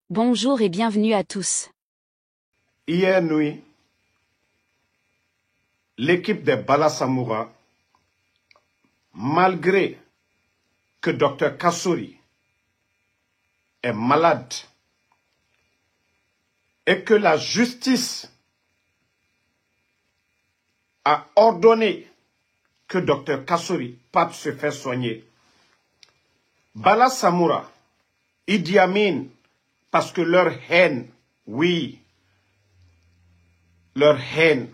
Bonjour et bienvenue à tous. Hier nuit, l'équipe des Bala Samoura, malgré que Dr Kassouri est malade et que la justice a ordonné que Dr Kassouri parte se faire soigner, Bala Samoura, Idi Amin, parce que leur haine, oui, leur haine,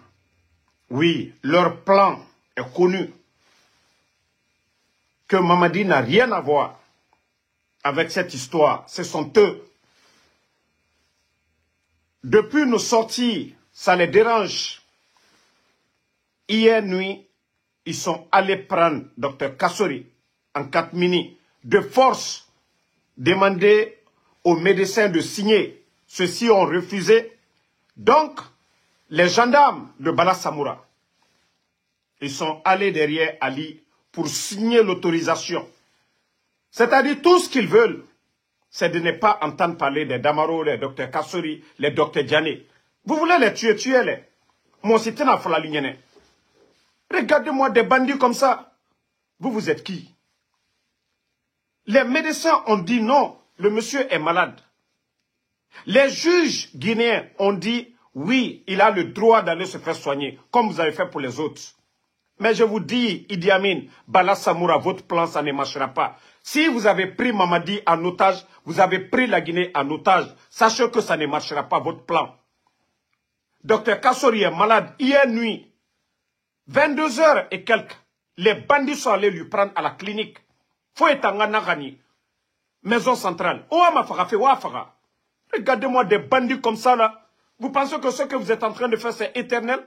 oui, leur plan est connu, que Mamadi n'a rien à voir avec cette histoire, ce sont eux. Depuis nos sorties, ça les dérange. Hier nuit, ils sont allés prendre Dr Kassouri en 4 minutes, de force, demander aux médecins de signer. Ceux-ci ont refusé. Donc, les gendarmes de Bala Samoura, ils sont allés derrière Ali pour signer l'autorisation. C'est-à-dire tout ce qu'ils veulent, c'est de ne pas entendre parler des Damaro, les Dr Kassouri, les Dr Diané. Vous voulez les tuer, tuez-les. Moi, c'était dans la ligne. Regardez-moi des bandits comme ça. Vous êtes qui? Les médecins ont dit non, le monsieur est malade. Les juges guinéens ont dit oui, il a le droit d'aller se faire soigner, comme vous avez fait pour les autres. Mais je vous dis, Idi Amin, Bala Samoura, votre plan, ça ne marchera pas. Si vous avez pris Mamadi en otage, vous avez pris la Guinée en otage. Sachez que ça ne marchera pas, votre plan. Dr Kassouri est malade. Hier nuit, 22h et quelques, les bandits sont allés lui prendre à la clinique. Fouetanga Nagani, maison centrale. Ouama Farafe, Ouafara. Regardez-moi des bandits comme ça là. Vous pensez que ce que vous êtes en train de faire, c'est éternel?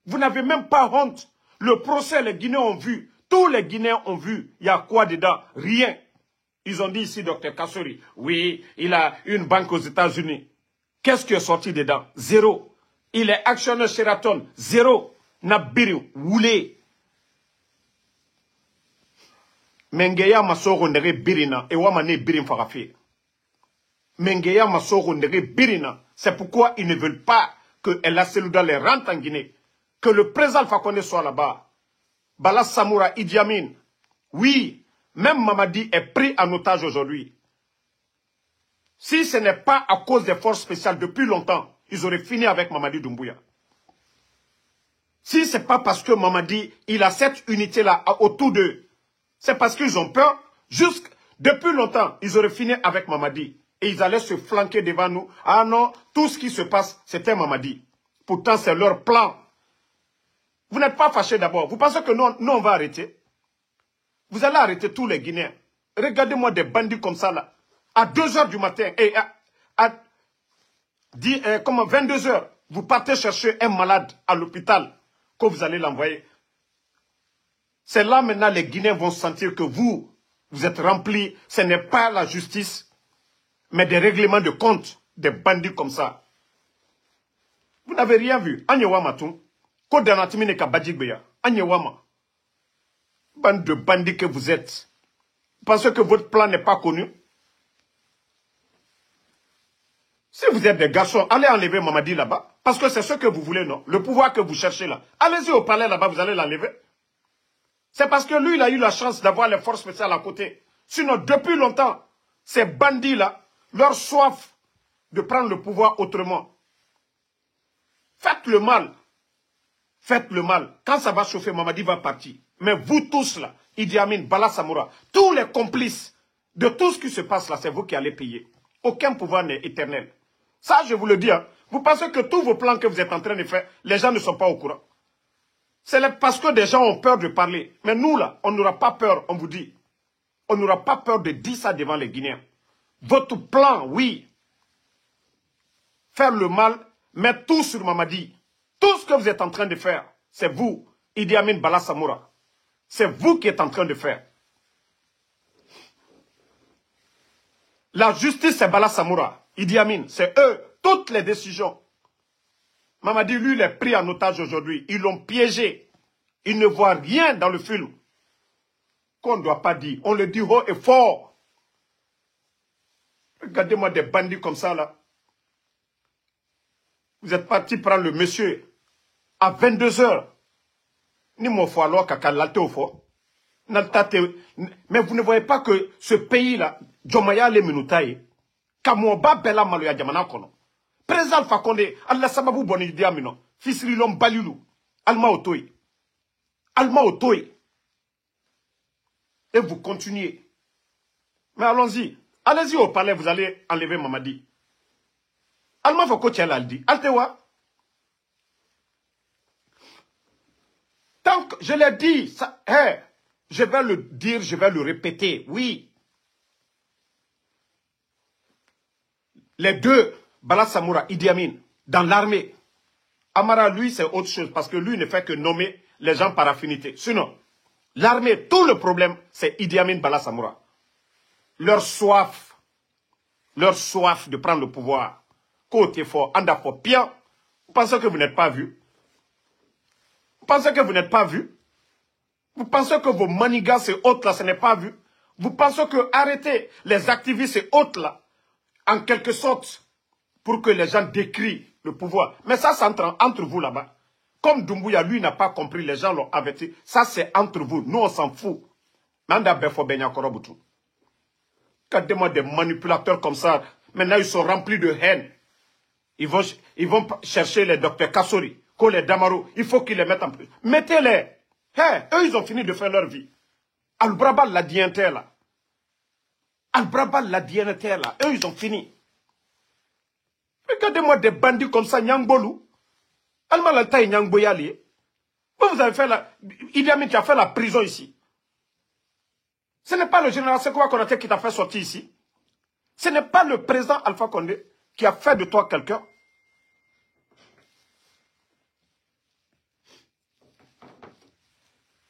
Vous n'avez même pas honte. Le procès, les Guinéens ont vu. Tous les Guinéens ont vu. Il y a quoi dedans? Rien. Ils ont dit ici, Dr Kassouri, oui, il a une banque aux États-Unis. Qu'est-ce qui est sorti dedans? Zéro. Il est actionnaire Sheraton. Zéro. Nabiri, Woulé. Mengeya Masoro Ndere Birina, et Wamane Birin Farafi. Mengeya Masoro Ndere Birina. C'est pourquoi ils ne veulent pas que El Selouda les rentre en Guinée. Que le président Alpha Condé soit là-bas. Bala Samoura, Idi Amin. Oui, même Mamadi est pris en otage aujourd'hui. Si ce n'est pas à cause des forces spéciales depuis longtemps, ils auraient fini avec Mamadi Doumbouya. Si ce n'est pas parce que Mamadi, il a cette unité-là autour d'eux, c'est parce qu'ils ont peur. Depuis longtemps, ils auraient fini avec Mamadi. Et ils allaient se flanquer devant nous. Ah non, tout ce qui se passe, c'était Mamadi. Pourtant, c'est leur plan. Vous n'êtes pas fâchés d'abord. Vous pensez que nous, on va arrêter? Vous allez arrêter tous les Guinéens. Regardez-moi des bandits comme ça là. À 2h du matin et à 22h, vous partez chercher un malade à l'hôpital que vous allez l'envoyer. C'est là maintenant les Guinéens vont sentir que vous êtes remplis. Ce n'est pas la justice, mais des règlements de compte, des bandits comme ça. Vous n'avez rien vu. Anyewama tout. Kodanatimine kabadjigbeya. Anyewama. Bande de bandits que vous êtes. Vous pensez que votre plan n'est pas connu? Si vous êtes des garçons, allez enlever Mamadi là-bas. Parce que c'est ce que vous voulez, non? Le pouvoir que vous cherchez là. Allez-y au palais là-bas, vous allez l'enlever. C'est parce que lui, il a eu la chance d'avoir les forces spéciales à côté. Sinon, depuis longtemps, ces bandits-là, leur soif de prendre le pouvoir autrement. Faites le mal. Faites le mal. Quand ça va chauffer, Mamadi va partir. Mais vous tous là, Idi Amin, Bala Samoura, tous les complices de tout ce qui se passe là, c'est vous qui allez payer. Aucun pouvoir n'est éternel. Ça, je vous le dis. Hein. Vous pensez que tous vos plans que vous êtes en train de faire, les gens ne sont pas au courant. C'est parce que des gens ont peur de parler. Mais nous là, on n'aura pas peur, on vous dit. On n'aura pas peur de dire ça devant les Guinéens. Votre plan, oui. Faire le mal, mettre tout sur Mamadi. Tout ce que vous êtes en train de faire, c'est vous, Idi Amin, Bala Samoura. C'est vous qui êtes en train de faire. La justice, c'est Bala Samoura. Idi Amin, c'est eux. Toutes les décisions. Mamadi, lui, il est pris en otage aujourd'hui. Ils l'ont piégé. Il ne voit rien dans le film qu'on ne doit pas dire. On le dit haut et fort. Regardez-moi des bandits comme ça, là. Vous êtes parti prendre le monsieur à 22 h. Ni mon foi alors qu'à l'alte au fort. Mais vous ne voyez pas que ce pays-là, Jomaya le Minutaye, Kamouba Bella Maloya Diamana Kono. Président Fakonde, Allah Sababu Boni Diamino, Fisri Lom Balilou, Alma Otoy. Alma Otoy. Et vous continuez. Mais allons-y. Allez-y au palais, vous allez enlever Mamadi. Alma Foko Tchalaldi. Altewa. Tant que je l'ai dit, ça, je vais le dire, je vais le répéter, oui. Les deux, Bala Samoura, Idi Amin, dans l'armée. Amara, lui, c'est autre chose, parce que lui ne fait que nommer les gens par affinité. Sinon, l'armée, tout le problème, c'est Idi Amin, Bala Samoura. Leur soif de prendre le pouvoir. Côté fort, anda fort, bien. Vous pensez que vous n'êtes pas vu? Vous pensez que vous n'êtes pas vu? Vous pensez que vos manigas et autres là, ce n'est pas vu? Vous pensez que arrêter les activistes et autres là, en quelque sorte, pour que les gens décrient le pouvoir. Mais ça, c'est entre vous là-bas. Comme Doumbouya, lui, n'a pas compris, les gens l'ont averti. Ça, c'est entre vous. Nous, on s'en fout. Manda Befo Benya Korobutu. Regardez-moi des manipulateurs comme ça. Maintenant, ils sont remplis de haine. Ils vont chercher les docteurs Kassori, les Damaro. Il faut qu'ils les mettent en plus. Mettez-les. Eux, ils ont fini de faire leur vie. Al-Braba, la dignité là. Al-Braba, la dignité là. Eux, ils ont fini. Regardez-moi des bandits comme ça, Nyangbolou. Al-Malalta et Nyangboyali. Vous avez fait la... Idi Amin qui a fait la prison ici. Ce n'est pas le général Sekoua Konaté qui t'a fait sortir ici. Ce n'est pas le président Alpha Condé qui a fait de toi quelqu'un.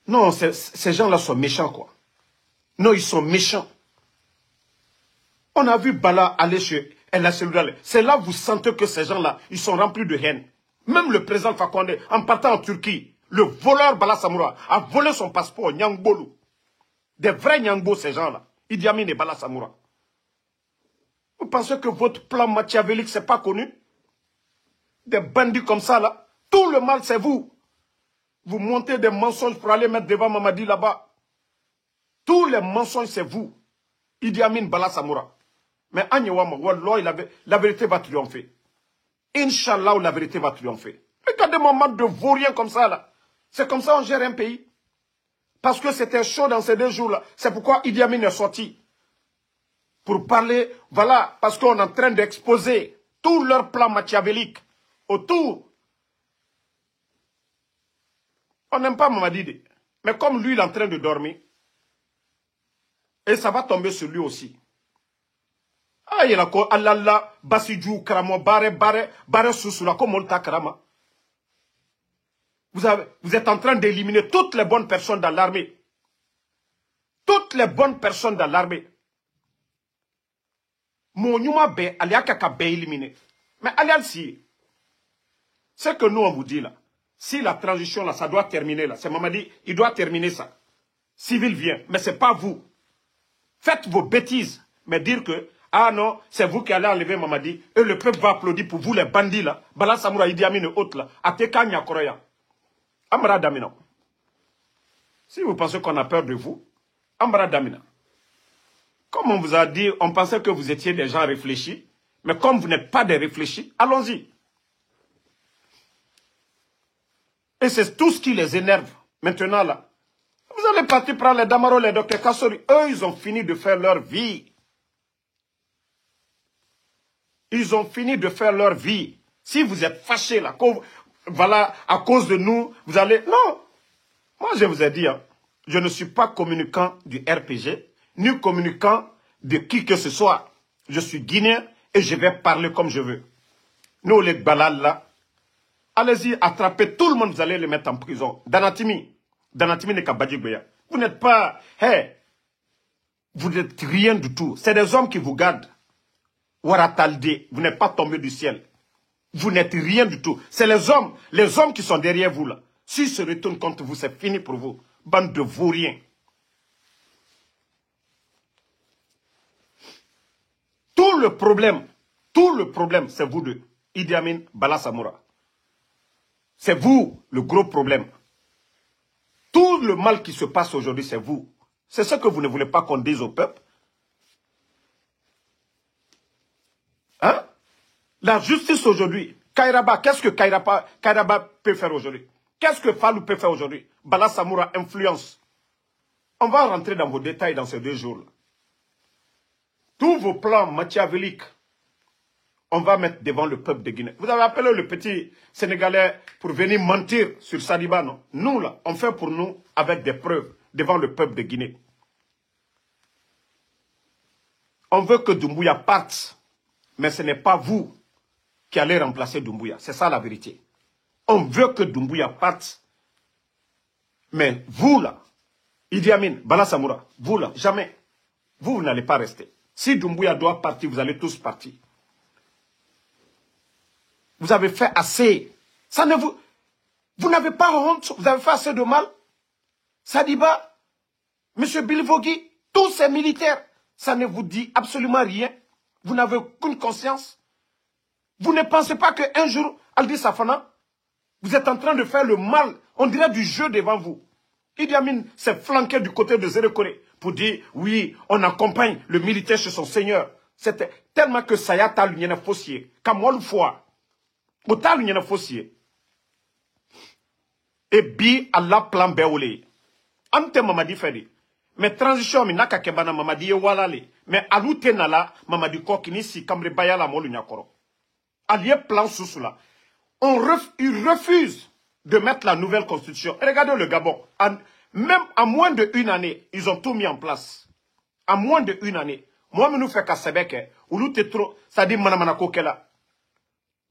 Non, ces gens-là sont méchants, quoi. Non, ils sont méchants. On a vu Bala aller chez El Cellulal. C'est là que vous sentez que ces gens-là, ils sont remplis de haine. Même le président Fakonde, en partant en Turquie, le voleur Bala Samoura a volé son passeport, Nyangbolou. Des vrais Nyangbo, ces gens-là. Idi Amin et Bala Samoura. Vous pensez que votre plan machiavélique, c'est pas connu? Des bandits comme ça, là. Tout le mal, c'est vous. Vous montez des mensonges pour aller mettre devant Mamadi là-bas. Tous les mensonges, c'est vous. Idi Amin, Bala Samoura. Mais Agnewama, Wallah, la vérité va triompher. Inch'Allah, la vérité va triompher. Regardez-moi, man de vaurien comme ça, là. C'est comme ça qu'on gère un pays. Parce que c'était chaud dans ces 2 jours-là. C'est pourquoi Idi Amin est sorti. Pour parler, voilà, parce qu'on est en train d'exposer tout leur plan machiavélique autour. On n'aime pas Mamadi. Mais comme lui, il est en train de dormir, et ça va tomber sur lui aussi. Ah, il y a quoi? Allah, Basidjou, Karamo, Bare, Sousoula, comme on t'a Karama. Vous êtes en train d'éliminer toutes les bonnes personnes dans l'armée. Toutes les bonnes personnes dans l'armée. Mon Yuma Bé, Aliaka Bé éliminé. Mais allez si. Ce que nous on vous dit là, si la transition là, ça doit terminer là, c'est Mamadi, il doit terminer ça. Civil vient, mais c'est pas vous. Faites vos bêtises, mais dire que, ah non, c'est vous qui allez enlever Mamadi, et le peuple va applaudir pour vous les bandits là, Bala Samoura, Idi Amin et autres là, Ateka Nyakoroya. Amra Damina. Si vous pensez qu'on a peur de vous, Amra Damina. Comme on vous a dit, on pensait que vous étiez des gens réfléchis, mais comme vous n'êtes pas des réfléchis, allons-y. Et c'est tout ce qui les énerve. Maintenant là, vous allez partir prendre les Damaro, les docteurs Kassori. Eux, ils ont fini de faire leur vie. Ils ont fini de faire leur vie. Si vous êtes fâchés là, voilà, à cause de nous, vous allez... Non. Moi, je vous ai dit, hein, je ne suis pas communicant du RPG, ni communicant de qui que ce soit. Je suis guinéen et je vais parler comme je veux. Nous, les balades là, allez-y, attrapez tout le monde, vous allez les mettre en prison. Danatimi n'est qu'à Badjigbeya. Vous n'êtes pas... vous n'êtes rien du tout. C'est des hommes qui vous gardent. Waratalde, vous n'êtes pas tombé du ciel. Vous n'êtes rien du tout. C'est les hommes qui sont derrière vous là. S'ils se retournent contre vous, c'est fini pour vous. Bande de vauriens. Tout Tout le problème, c'est vous deux. Idi Amin, Bala Samoura. C'est vous le gros problème. Tout le mal qui se passe aujourd'hui, c'est vous. C'est ce que vous ne voulez pas qu'on dise au peuple. Hein? La justice aujourd'hui, Kairaba, qu'est-ce que Kairaba peut faire aujourd'hui? Qu'est-ce que Fallou peut faire aujourd'hui? Bala Samoura influence. On va rentrer dans vos détails dans ces 2 jours-là. Tous vos plans machiavéliques, on va mettre devant le peuple de Guinée. Vous avez appelé le petit Sénégalais pour venir mentir sur Sadiba, non? Nous, là, on fait pour nous avec des preuves devant le peuple de Guinée. On veut que Doumbouya parte, mais ce n'est pas vous qui allez remplacer Doumbouya. C'est ça la vérité. On veut que Doumbouya parte, mais vous, là, Idi Amin, Bala Samoura, vous, là, jamais. Vous n'allez pas rester. Si Doumbouya doit partir, vous allez tous partir. Vous avez fait assez. Ça ne vous n'avez pas honte. Vous avez fait assez de mal. Sadiba, M. Bilvogui, tous ces militaires, ça ne vous dit absolument rien. Vous n'avez aucune conscience. Vous ne pensez pas qu'un jour, Aldi Safana, vous êtes en train de faire le mal. On dirait du jeu devant vous. Idi Amin s'est flanqué du côté de Zérekoré pour dire, oui, on accompagne le militaire chez son seigneur. C'était tellement que Sayata l'union fossier. Kamol fois. Ota l'union fossier. Et bi Allah plan beole. Ante Mamadi Fedi. Mais transition, mi naka kebana Mamadi ye walale. Mais alute nala, Mamadi kokini si kambre bayala molu nyakoro. Allié plan sous là. Ils refusent de mettre la nouvelle constitution. Et regardez le Gabon. Même en moins d'1 année, ils ont tout mis en place. En moins d'1 année. Moi, je nous fais qu'à Sebeke, ou nous te trop, ça dit Manamanako Kela.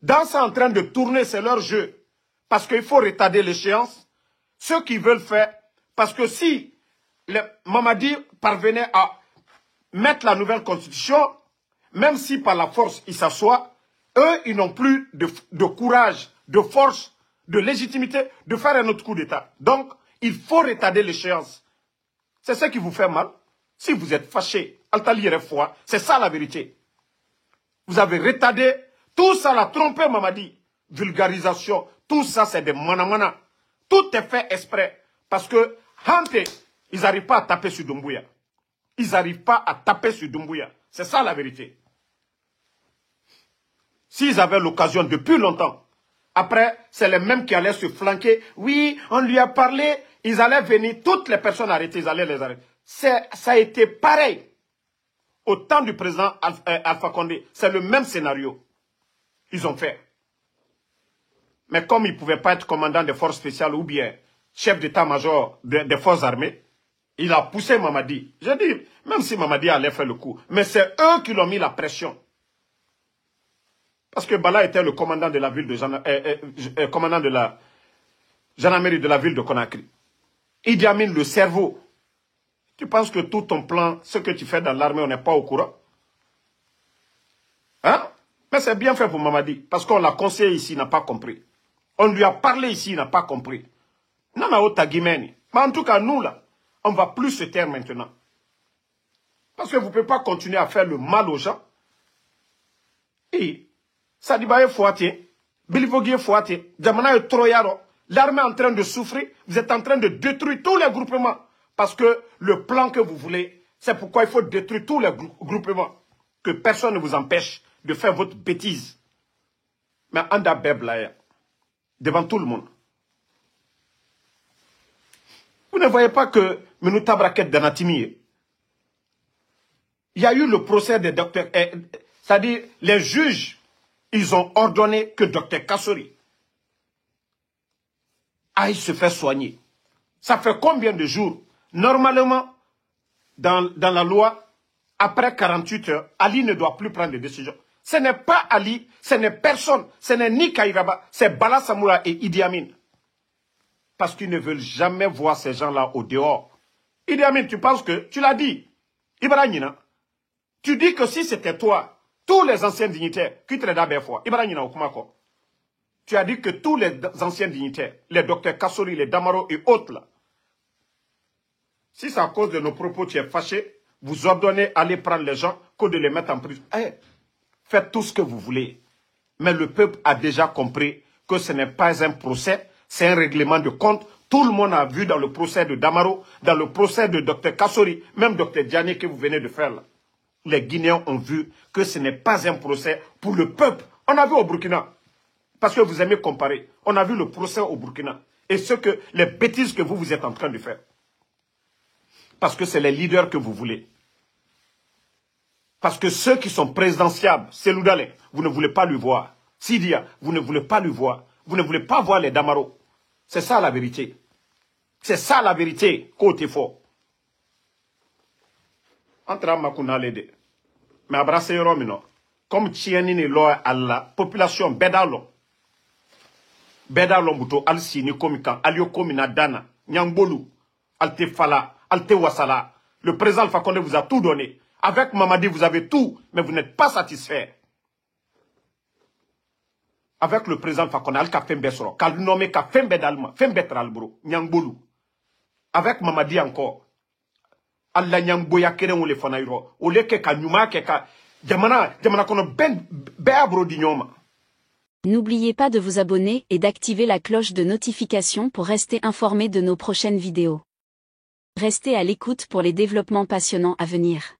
Dans ça, en train de tourner, c'est leur jeu. Parce qu'il faut retarder l'échéance. Ceux qui veulent faire, parce que si Mamadi parvenait à mettre la nouvelle constitution, même si par la force il s'assoit, eux, ils n'ont plus de courage, de force, de légitimité de faire un autre coup d'État. Donc, il faut retarder l'échéance. C'est ce qui vous fait mal. Si vous êtes fâché, c'est ça la vérité. Vous avez retardé, tout ça l'a trompé, Mamadi. Vulgarisation, tout ça c'est des manamana. Tout est fait exprès. Parce que, Hante, ils n'arrivent pas à taper sur Doumbouya. Ils n'arrivent pas à taper sur Doumbouya. C'est ça la vérité. S'ils avaient l'occasion depuis longtemps, après, c'est les mêmes qui allaient se flanquer. Oui, on lui a parlé, ils allaient venir, toutes les personnes arrêtées, ils allaient les arrêter. Ça a été pareil. Au temps du président Alpha Condé, c'est le même scénario. Ils ont fait. Mais comme ils ne pouvaient pas être commandant des forces spéciales ou bien chef d'état-major des forces armées, il a poussé Mamadi. Je dis, même si Mamadi allait faire le coup, mais c'est eux qui l'ont mis la pression. Parce que Bala était le commandant de la ville de commandant de la gendarmerie de la ville de Conakry. Idi Amin, le cerveau. Tu penses que tout ton plan, ce que tu fais dans l'armée, on n'est pas au courant? Hein? Mais c'est bien fait pour Mamadi. Parce qu'on l'a conseillé ici, il n'a pas compris. On lui a parlé ici, il n'a pas compris. Nana Otagimeni. Mais en tout cas, nous là, on ne va plus se taire maintenant. Parce que vous ne pouvez pas continuer à faire le mal aux gens. Et Sadiba est fouaté, Bilvogi est fouaté, Djamana est troyaro. L'armée est en train de souffrir, vous êtes en train de détruire tous les groupements. Parce que le plan que vous voulez, c'est pourquoi il faut détruire tous les groupements. Que personne ne vous empêche de faire votre bêtise. Mais Anda Beblaïa, devant tout le monde. Vous ne voyez pas que Menouta Braket d'Anatimi, il y a eu le procès des docteurs, c'est-à-dire les juges, ils ont ordonné que Dr Kassori aille se faire soigner. Ça fait combien de jours? Normalement, dans la loi, après 48 heures, Ali ne doit plus prendre de décision. Ce n'est pas Ali, ce n'est personne, ce n'est ni Kairaba, c'est Bala Samoura et Idi Amin. Parce qu'ils ne veulent jamais voir ces gens-là au dehors. Idi Amin, tu penses que, tu l'as dit, Ibrahima, tu dis que si c'était toi, tous les anciens dignitaires, qui te l'ont fois, Ibrahima Okumako, tu as dit que tous les anciens dignitaires, les docteurs Kassori, les Damaro et autres là, si c'est à cause de nos propos tu es fâché, vous ordonnez d'aller prendre les gens que de les mettre en prison. Faites tout ce que vous voulez. Mais le peuple a déjà compris que ce n'est pas un procès, c'est un règlement de compte. Tout le monde a vu dans le procès de Damaro, dans le procès de Dr Kassori, même Dr Diané que vous venez de faire là. Les Guinéens ont vu que ce n'est pas un procès pour le peuple. On a vu au Burkina, parce que vous aimez comparer, on a vu le procès au Burkina. Et les bêtises que vous êtes en train de faire. Parce que c'est les leaders que vous voulez. Parce que ceux qui sont présidentiables, Cellou Dalein, vous ne voulez pas lui voir. Sidia, vous ne voulez pas lui voir. Vous ne voulez pas voir les Damaro. C'est ça la vérité. C'est ça la vérité, côté fort. Entre Makuna Lede. Mais abrasser Romino. Comme Tienini Loa Allah, population Bedalo. Bedalo Mbuto, Al-Sini Komikan, Alio Komina Dana, Nyangbolou, Alte Fala, Alte Wasala. Le président Alpha Condé vous a tout donné. Avec Mamadi, vous avez tout, mais vous n'êtes pas satisfait. Avec le président Alpha Condé, Al Kafembe Soro, Kal nommé Kafembe Dalma, Fembe Tralbro, Nyangbolou. Avec Mamadi encore. Allah Nyangboya Keren ou le Fanairo, ou le Keka Nyuma Keka, Jamana Kono Ben Beabro Dignoma. N'oubliez pas de vous abonner et d'activer la cloche de notification pour rester informé de nos prochaines vidéos. Restez à l'écoute pour les développements passionnants à venir.